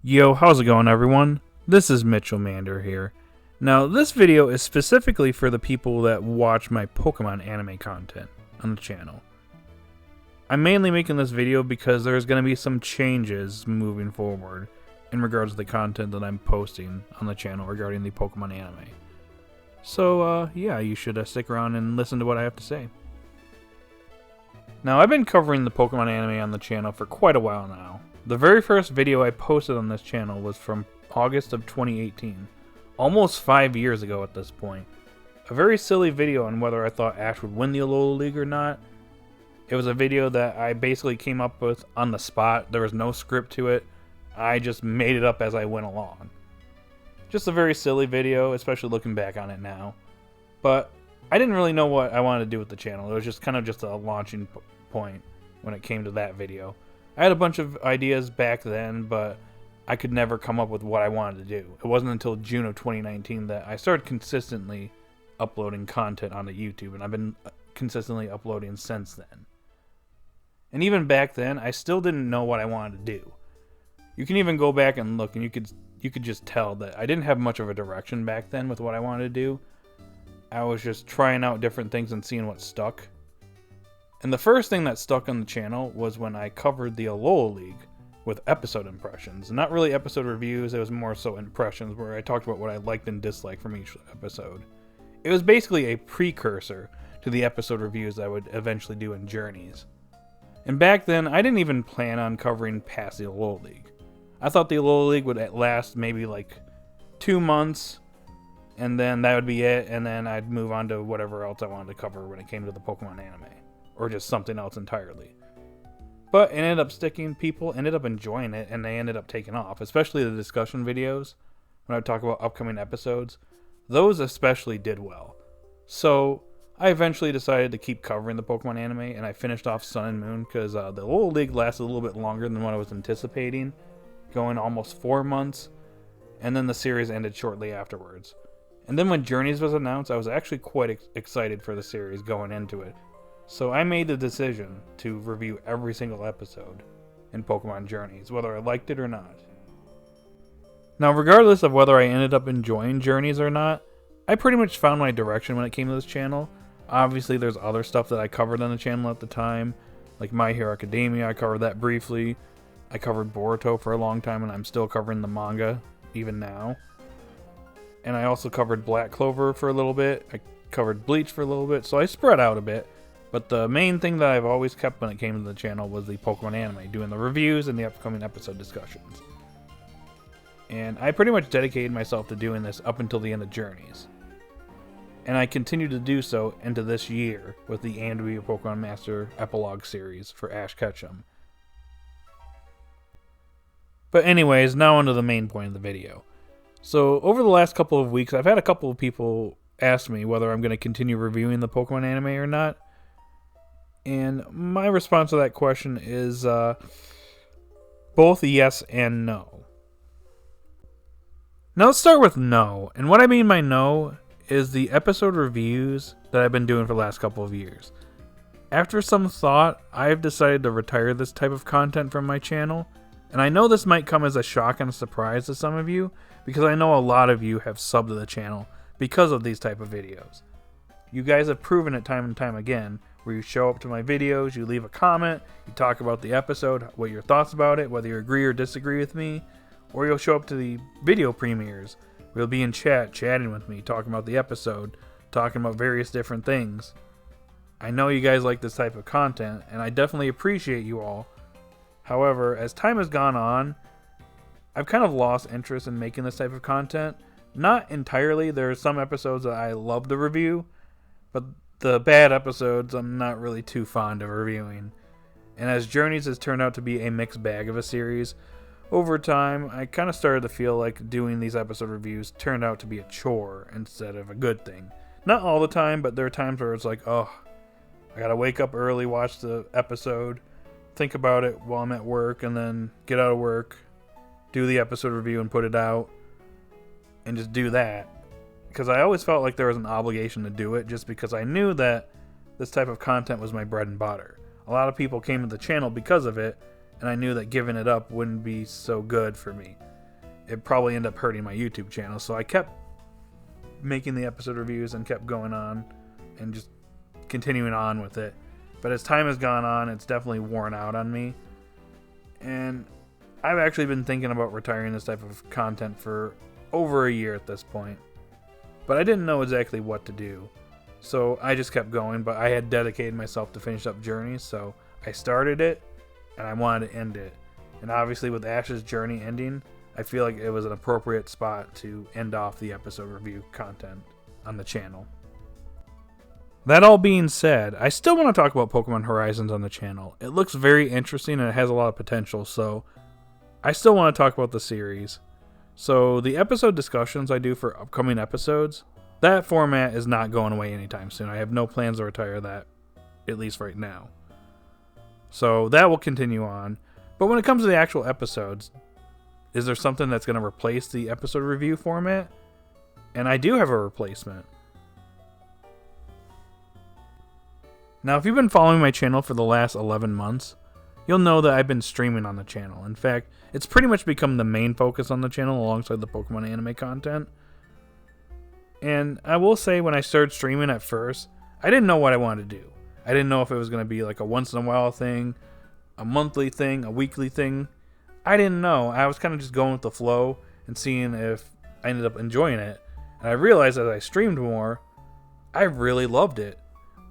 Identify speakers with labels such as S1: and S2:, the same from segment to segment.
S1: Yo, how's it going, everyone? This is Mitchell Mander here. Now, this video is specifically for the people that watch my Pokemon anime content on the channel. I'm mainly making this video because there's going to be some changes moving forward in regards to the content that I'm posting on the channel regarding the Pokemon anime. So, yeah, you should stick around and listen to what I have to say. Now, I've been covering the Pokemon anime on the channel for quite a while now. The very first video I posted on this channel was from August of 2018, almost 5 years ago at this point. A very silly video on whether I thought Ash would win the Alola League or not. It was a video that I basically came up with on the spot. There was no script to it. I just made it up as I went along. Just a very silly video, especially looking back on it now. But I didn't really know what I wanted to do with the channel. It was just kind of just a launching point when it came to that video. I had a bunch of ideas back then, but I could never come up with what I wanted to do. It wasn't until June of 2019 that I started consistently uploading content onto YouTube, and I've been consistently uploading since then. And even back then, I still didn't know what I wanted to do. You can even go back and look, and you could just tell that I didn't have much of a direction back then with what I wanted to do. I was just trying out different things and seeing what stuck. And the first thing that stuck on the channel was when I covered the Alola League with episode impressions. Not really episode reviews, it was more so impressions where I talked about what I liked and disliked from each episode. It was basically a precursor to the episode reviews I would eventually do in Journeys. And back then, I didn't even plan on covering past the Alola League. I thought the Alola League would last maybe like 2 months, and then that would be it, and then I'd move on to whatever else I wanted to cover when it came to the Pokemon anime. Or just something else entirely. But it ended up sticking, people ended up enjoying it, and they ended up taking off. Especially the discussion videos, when I would talk about upcoming episodes. Those especially did well. So, I eventually decided to keep covering the Pokemon anime, and I finished off Sun and Moon, because the Alola League lasted a little bit longer than what I was anticipating. Going almost 4 months, and then the series ended shortly afterwards. And then when Journeys was announced, I was actually quite excited for the series going into it. So I made the decision to review every single episode in Pokemon Journeys, whether I liked it or not. Now, regardless of whether I ended up enjoying Journeys or not, I pretty much found my direction when it came to this channel. Obviously, there's other stuff that I covered on the channel at the time, like My Hero Academia, I covered that briefly. I covered Boruto for a long time, and I'm still covering the manga, even now. And I also covered Black Clover for a little bit. I covered Bleach for a little bit, so I spread out a bit. But the main thing that I've always kept when it came to the channel was the Pokemon anime, doing the reviews and the upcoming episode discussions. And I pretty much dedicated myself to doing this up until the end of Journeys. And I continue to do so into this year with the Aim to Be a Pokemon Master Epilogue series for Ash Ketchum. But anyways, now onto the main point of the video. So over the last couple of weeks, I've had a couple of people ask me whether I'm going to continue reviewing the Pokemon anime or not. And my response to that question is both yes and no. Now let's start with no. And what I mean by no is the episode reviews that I've been doing for the last couple of years. After some thought, I've decided to retire this type of content from my channel. And I know this might come as a shock and a surprise to some of you, because I know a lot of you have subbed to the channel because of these type of videos. You guys have proven it time and time again, where you show up to my videos, you leave a comment, you talk about the episode, what your thoughts about it, whether you agree or disagree with me, or you'll show up to the video premieres, where you'll be in chat, chatting with me, talking about the episode, talking about various different things. I know you guys like this type of content, and I definitely appreciate you all. However, as time has gone on, I've kind of lost interest in making this type of content. Not entirely, there are some episodes that I love to review, but the bad episodes I'm not really too fond of reviewing. And as Journeys has turned out to be a mixed bag of a series, over time I kind of started to feel like doing these episode reviews turned out to be a chore instead of a good thing. Not all the time, but there are times where it's like, oh, I gotta wake up early, watch the episode, think about it while I'm at work, and then get out of work, do the episode review and put it out, and just do that. Because I always felt like there was an obligation to do it, just because I knew that this type of content was my bread and butter. A lot of people came to the channel because of it, and I knew that giving it up wouldn't be so good for me. it probably ended up hurting my YouTube channel. So I kept making the episode reviews and kept going on and just continuing on with it. But as time has gone on, it's definitely worn out on me. And I've actually been thinking about retiring this type of content for over a year at this point. But I didn't know exactly what to do. So I just kept going, but I had dedicated myself to finish up Journey, so I started it, and I wanted to end it. And obviously with Ash's Journey ending, I feel like it was an appropriate spot to end off the episode review content on the channel. That all being said, I still want to talk about Pokemon Horizons on the channel. It looks very interesting and it has a lot of potential, so I still want to talk about the series. So the episode discussions I do for upcoming episodes, that format is not going away anytime soon. I have no plans to retire that, at least right now. So that will continue on. But when it comes to the actual episodes, is there something that's going to replace the episode review format? And I do have a replacement. Now, if you've been following my channel for the last 11 months, you'll know that I've been streaming on the channel. In fact, it's pretty much become the main focus on the channel alongside the Pokemon anime content. And I will say, when I started streaming at first, I didn't know what I wanted to do. I didn't know if it was going to be like a once in a while thing, a monthly thing, a weekly thing. I didn't know. I was kind of just going with the flow and seeing if I ended up enjoying it. And I realized as I streamed more, I really loved it.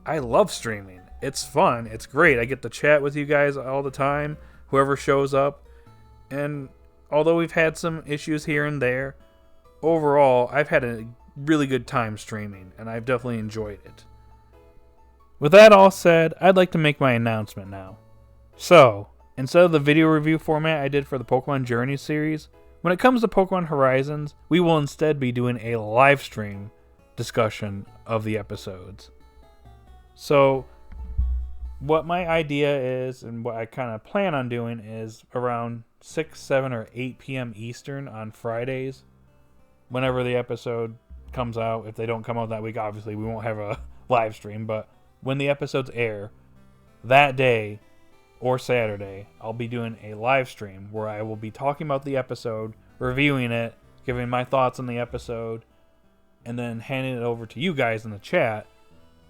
S1: I love streaming. It's fun. It's great. I get to chat with you guys all the time, whoever shows up. And although we've had some issues here and there, overall, I've had a really good time streaming, and I've definitely enjoyed it. With that all said, I'd like to make my announcement now. So, instead of the video review format I did for the Pokemon Journey series, when it comes to Pokemon Horizons, we will instead be doing a live stream discussion of the episodes. So, what my idea is, and what I kind of plan on doing, is around 6, 7, or 8 p.m. Eastern on Fridays, whenever the episode comes out. If they don't come out that week, obviously we won't have a live stream, but when the episodes air, that day or Saturday, I'll be doing a live stream where I will be talking about the episode, reviewing it, giving my thoughts on the episode, and then handing it over to you guys in the chat,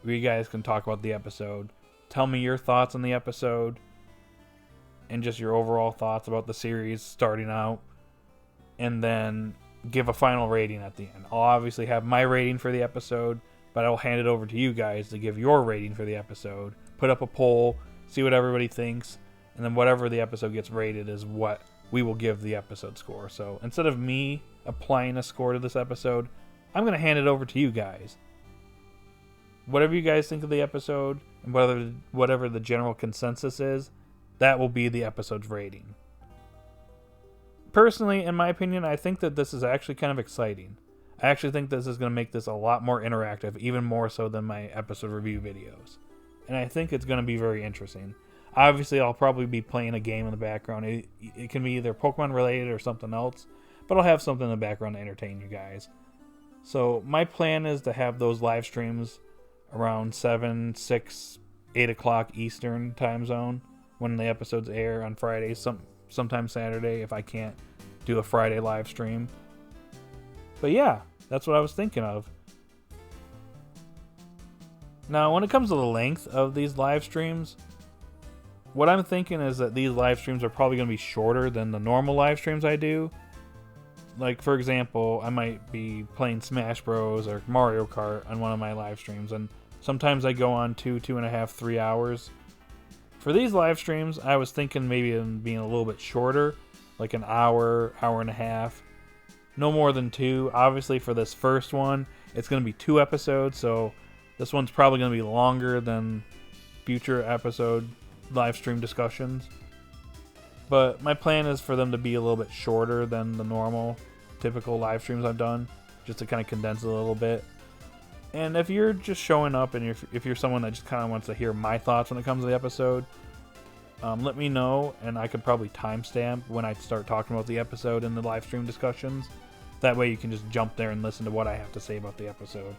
S1: where you guys can talk about the episode, tell me your thoughts on the episode, and just your overall thoughts about the series starting out, and then give a final rating at the end. I'll obviously have my rating for the episode, but I'll hand it over to you guys to give your rating for the episode, put up a poll, see what everybody thinks, and then whatever the episode gets rated is what we will give the episode score. So instead of me applying a score to this episode, I'm going to hand it over to you guys. Whatever you guys think of the episode, and whatever the general consensus is, that will be the episode's rating. Personally, in my opinion, I think that this is actually kind of exciting. I actually think this is going to make this a lot more interactive, even more so than my episode review videos. And I think it's going to be very interesting. Obviously, I'll probably be playing a game in the background. It can be either Pokemon related or something else, but I'll have something in the background to entertain you guys. So my plan is to have those live streams around 7, 6, 8 o'clock Eastern time zone when the episodes air on Fridays, sometimes Saturday if I can't do a Friday live stream. But yeah, that's what I was thinking of. Now, when it comes to the length of these live streams, what I'm thinking is that these live streams are probably going to be shorter than the normal live streams I do. Like, for example, I might be playing Smash Bros. Or Mario Kart on one of my live streams, and sometimes I go on 2.5, 3 hours. For these live streams, I was thinking maybe them being a little bit shorter, like an hour, hour and a half. No more than 2. Obviously, for this first one, it's going to be 2 episodes, so this one's probably going to be longer than future episode live stream discussions. But my plan is for them to be a little bit shorter than the normal, typical live streams I've done, just to kind of condense it a little bit. And if you're just showing up and if you're someone that just kind of wants to hear my thoughts when it comes to the episode, let me know, and I could probably timestamp when I start talking about the episode in the live stream discussions. That way you can just jump there and listen to what I have to say about the episode.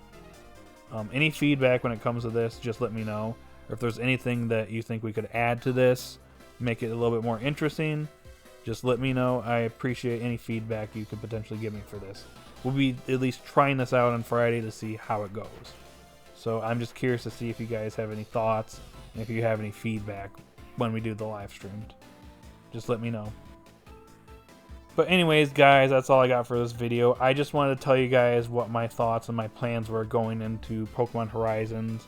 S1: Any feedback when it comes to this, just let me know. Or if there's anything that you think we could add to this, make it a little bit more interesting, Just let me know. I appreciate any feedback you could potentially give me for this. We'll be at least trying this out on Friday to see how it goes. So I'm just curious to see if you guys have any thoughts and if you have any feedback when we do the live streams. Just let me know. But anyways, guys, that's all I got for this video. I just wanted to tell you guys what my thoughts and my plans were going into Pokemon Horizons.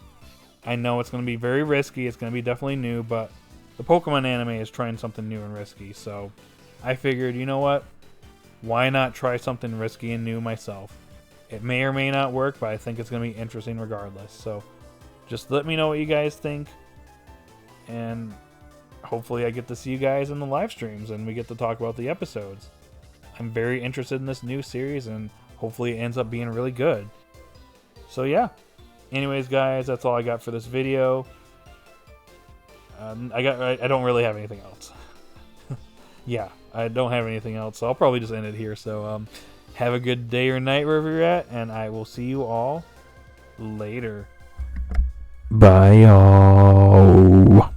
S1: I know it's going to be very risky. It's going to be definitely new, but the Pokemon anime is trying something new and risky. So I figured, you know what? Why not try something risky and new myself? It may or may not work, but I think it's going to be interesting regardless. So just let me know what you guys think. And hopefully I get to see you guys in the live streams and we get to talk about the episodes. I'm very interested in this new series and hopefully it ends up being really good. So yeah. Anyways, guys, that's all I got for this video. I don't really have anything else. Yeah, I don't have anything else, so I'll probably just end it here. So have a good day or night wherever you're at, and I will see you all later. Bye, y'all.